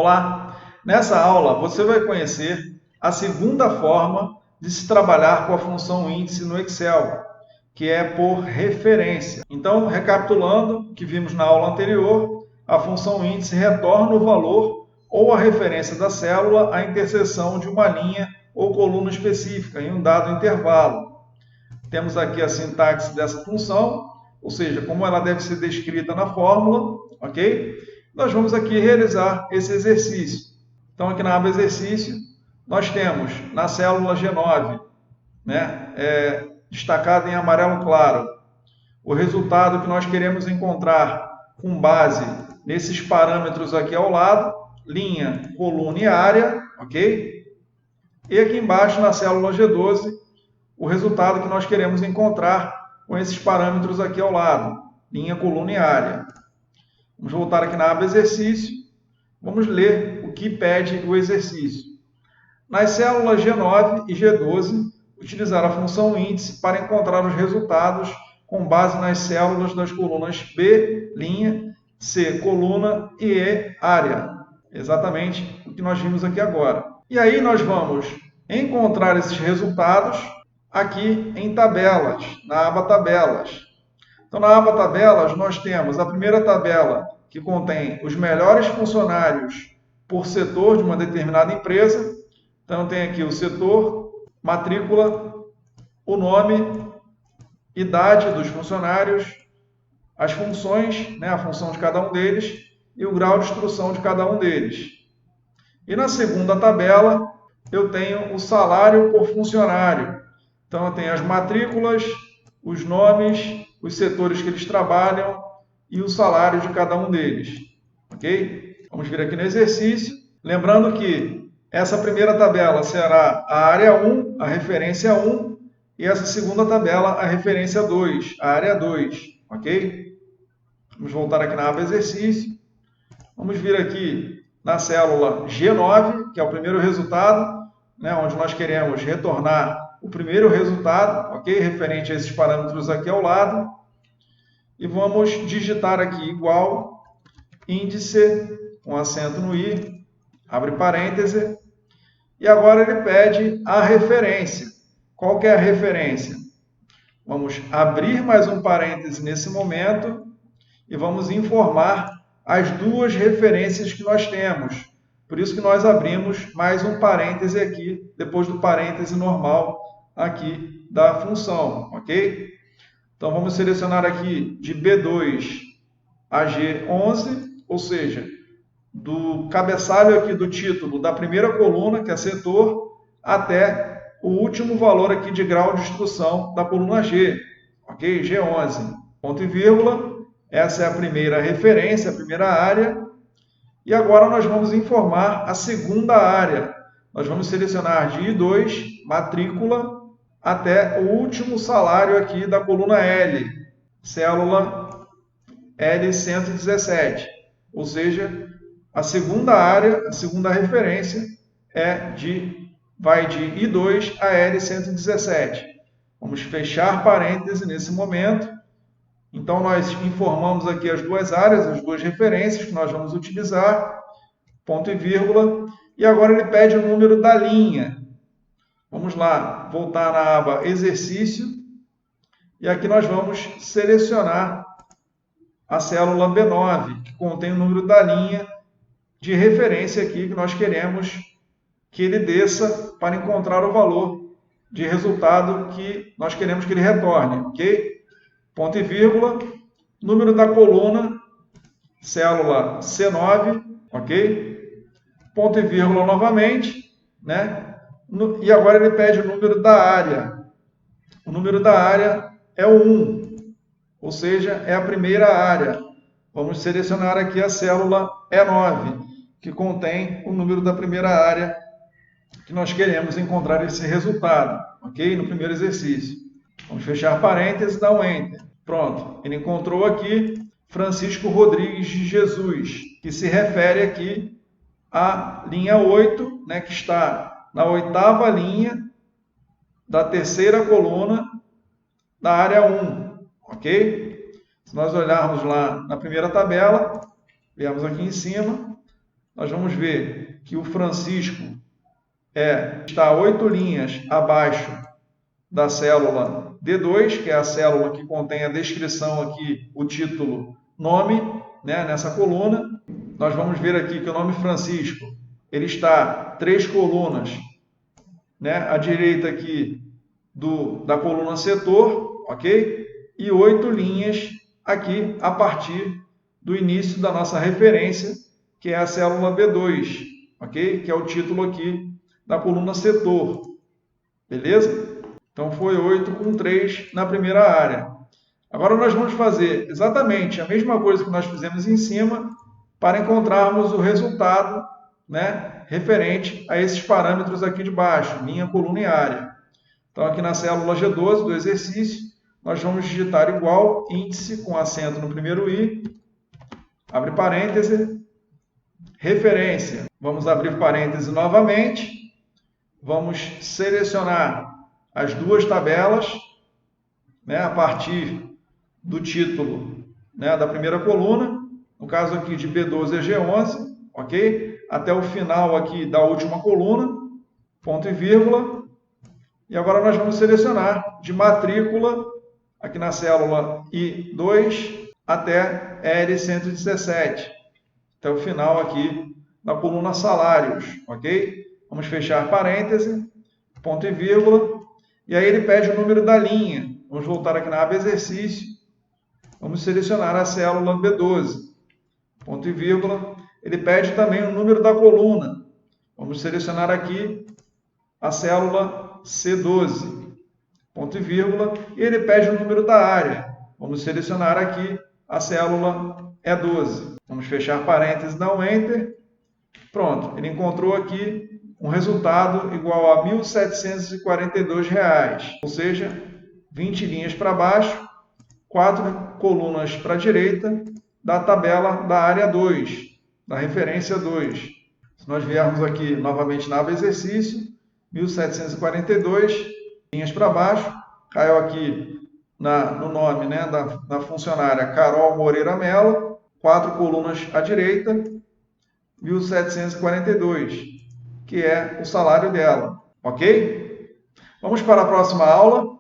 Olá! Nessa aula você vai conhecer a segunda forma de se trabalhar com a função índice no Excel, que é por referência. Então, recapitulando o que vimos na aula anterior, a função índice retorna o valor ou a referência da célula à interseção de uma linha ou coluna específica em um dado intervalo. Temos aqui a sintaxe dessa função, ou seja, como ela deve ser descrita na fórmula, ok? Nós vamos aqui realizar esse exercício. Então, aqui na aba exercício, nós temos na célula G9, destacado em amarelo claro, o resultado que nós queremos encontrar com base nesses parâmetros aqui ao lado, linha, coluna e área, ok? E aqui embaixo, na célula G12, o resultado que nós queremos encontrar com esses parâmetros aqui ao lado, linha, coluna e área. Vamos voltar aqui na aba exercício, vamos ler o que pede o exercício. Nas células G9 e G12, utilizar a função índice para encontrar os resultados com base nas células das colunas B, linha, C, coluna e E, área. Exatamente o que nós vimos aqui agora. E aí nós vamos encontrar esses resultados aqui em tabelas, na aba tabelas. Então, na aba tabelas, nós temos a primeira tabela que contém os melhores funcionários por setor de uma determinada empresa. Então, tem aqui o setor, matrícula, o nome, idade dos funcionários, as funções, a função de cada um deles e o grau de instrução de cada um deles. E na segunda tabela, eu tenho o salário por funcionário. Então, eu tenho as matrículas, os nomes, os setores que eles trabalham e o salário de cada um deles. Ok? Vamos vir aqui no exercício. Lembrando que essa primeira tabela será a área 1, a referência 1, e essa segunda tabela, a referência 2, a área 2. Ok? Vamos voltar aqui na aba exercício. Vamos vir aqui na célula G9, que é o primeiro resultado, onde nós queremos retornar o primeiro resultado, ok? Referente a esses parâmetros aqui ao lado. E vamos digitar aqui igual, índice, com acento no i, abre parêntese. E agora ele pede a referência. Qual que é a referência? Vamos abrir mais um parêntese nesse momento e vamos informar as duas referências que nós temos. Por isso que nós abrimos mais um parêntese aqui, depois do parêntese normal aqui da função, ok? Então, vamos selecionar aqui de B2 a G11, ou seja, do cabeçalho aqui do título da primeira coluna, que é setor, até o último valor aqui de grau de instrução da coluna G, ok? G11, ponto e vírgula, essa é a primeira referência, a primeira área, e agora nós vamos informar a segunda área. Nós vamos selecionar de I2, matrícula, até o último salário aqui da coluna L, célula L117. Ou seja, a segunda área, a segunda referência, vai de I2 a L117. Vamos fechar parêntese nesse momento. Então, nós informamos aqui as duas áreas, as duas referências que nós vamos utilizar, ponto e vírgula, e agora ele pede o número da linha. Vamos lá, voltar na aba Exercício, e aqui nós vamos selecionar a célula B9, que contém o número da linha de referência aqui que nós queremos que ele desça para encontrar o valor de resultado que nós queremos que ele retorne, ok? Ponto e vírgula, número da coluna, célula C9, ok? Ponto e vírgula novamente, E agora ele pede o número da área. O número da área é o 1, ou seja, é a primeira área. Vamos selecionar aqui a célula E9, que contém o número da primeira área que nós queremos encontrar esse resultado, ok? No primeiro exercício. Vamos fechar parênteses e dar um Enter. Pronto, ele encontrou aqui Francisco Rodrigues de Jesus, que se refere aqui à linha 8, que está na oitava linha da terceira coluna da área 1, ok? Se nós olharmos lá na primeira tabela, viemos aqui em cima, nós vamos ver que o Francisco está 8 linhas abaixo da célula D2, que é a célula que contém a descrição aqui, o título, nome, né, nessa coluna. Nós vamos ver aqui que o nome Francisco, ele está 3 colunas, né, à direita aqui da coluna setor, ok? E 8 linhas aqui a partir do início da nossa referência, que é a célula B2, ok? Que é o título aqui da coluna setor, beleza? Então foi 8 com 3 na primeira área. Agora nós vamos fazer exatamente a mesma coisa que nós fizemos em cima para encontrarmos o resultado, né, referente a esses parâmetros aqui de baixo, linha, coluna e área. Então aqui na célula G12 do exercício, nós vamos digitar igual, índice com acento no primeiro I, abre parêntese, referência. Vamos abrir parêntese novamente, vamos selecionar as duas tabelas, né, a partir do título, né, da primeira coluna, no caso aqui de B12 a G11, ok? Até o final aqui da última coluna, ponto e vírgula. E agora nós vamos selecionar de matrícula, aqui na célula I2, até L117, até o final aqui da coluna salários, ok? Vamos fechar parêntese, ponto e vírgula. E aí ele pede o número da linha. Vamos voltar aqui na aba exercício. Vamos selecionar a célula B12. Ponto e vírgula. Ele pede também o número da coluna. Vamos selecionar aqui a célula C12. Ponto e vírgula. E ele pede o número da área. Vamos selecionar aqui a célula E12. Vamos fechar parênteses, dar um Enter. Pronto. Ele encontrou aqui um resultado igual a R$ 1.742, ou seja, 20 linhas para baixo, 4 colunas para a direita da tabela da área 2, da referência 2. Se nós viermos aqui novamente na aba exercício, 1.742 linhas para baixo, caiu aqui no nome, né, da funcionária Carol Moreira Mello, 4 colunas à direita, 1.742. Que é o salário dela, ok? Vamos para a próxima aula.